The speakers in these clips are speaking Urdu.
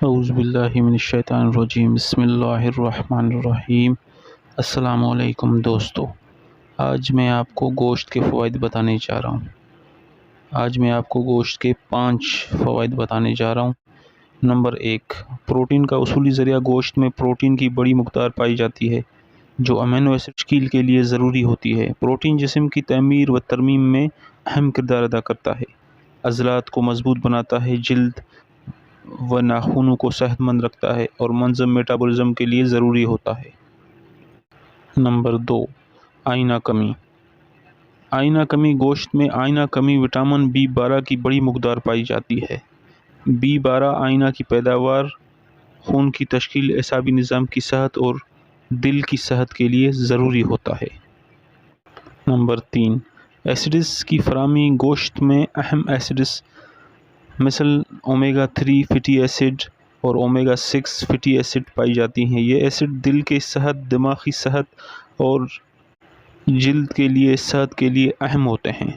اعوذ باللہ من الشیطان الرجیم، بسم اللہ الرحمن الرحیم۔ السلام علیکم دوستو، آج میں آپ کو گوشت کے فوائد بتانے جا رہا ہوں۔ آج میں آپ کو گوشت کے 5 فوائد بتانے جا رہا ہوں۔ نمبر 1، پروٹین کا اصولی ذریعہ۔ گوشت میں پروٹین کی بڑی مقدار پائی جاتی ہے جو امینو ایسڈ تشکیل کے لیے ضروری ہوتی ہے۔ پروٹین جسم کی تعمیر و ترمیم میں اہم کردار ادا کرتا ہے، عضلات کو مضبوط بناتا ہے، جلد و ناخنوں کو صحت مند رکھتا ہے اور منظم میٹابولزم کے لیے ضروری ہوتا ہے۔ نمبر 2، آئینہ کمی۔ آئینہ کمی۔ گوشت میں آئینہ کمی وٹامن B12 کی بڑی مقدار پائی جاتی ہے۔ B12 آئینہ کی پیداوار، خون کی تشکیل، اعصابی نظام کی صحت اور دل کی صحت کے لیے ضروری ہوتا ہے۔ نمبر 3، ایسڈز کی فراہمی۔ گوشت میں اہم ایسڈز مثل اومیگا 3 فیٹی ایسڈ اور اومیگا 6 فیٹی ایسڈ پائی جاتی ہیں۔ یہ ایسڈ دل کی صحت، دماغی صحت اور جلد کے لیے صحت کے لیے اہم ہوتے ہیں۔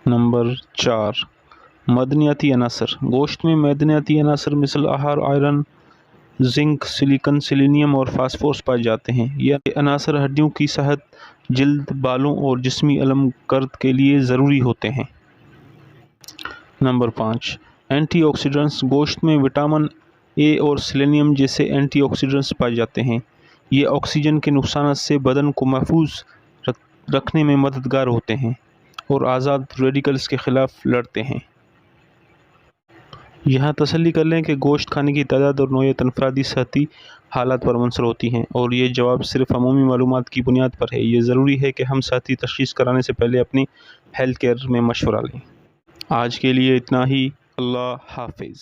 نمبر 4، معدنیاتی عناصر۔ گوشت میں معدنیاتی عناصر مثل اہار، آئرن، زنک، سلیکن، سیلینیم اور فاسفورس پائے جاتے ہیں۔ یہ عناصر ہڈیوں کی صحت، جلد، بالوں اور جسمی علم کرد کے لیے ضروری ہوتے ہیں۔ Number 5، antioxidants. گوشت میں وٹامن A اور سیلینیم جیسے اینٹی آکسیڈنٹس پائے جاتے ہیں۔ یہ آکسیجن کے نقصانات سے بدن کو محفوظ رکھنے میں مددگار ہوتے ہیں اور آزاد ریڈیکلز کے خلاف لڑتے ہیں۔ یہاں تسلی کر لیں کہ گوشت کھانے کی تعداد اور نوعیت انفرادی صحتی حالات پر منحصر ہوتی ہیں اور یہ جواب صرف عمومی معلومات کی بنیاد پر ہے۔ یہ ضروری ہے کہ ہم صحتی تشخیص کرانے سے پہلے اپنی ہیلتھ کیئر میں مشورہ لیں۔ آج کے لیے اتنا ہی۔ اللہ حافظ۔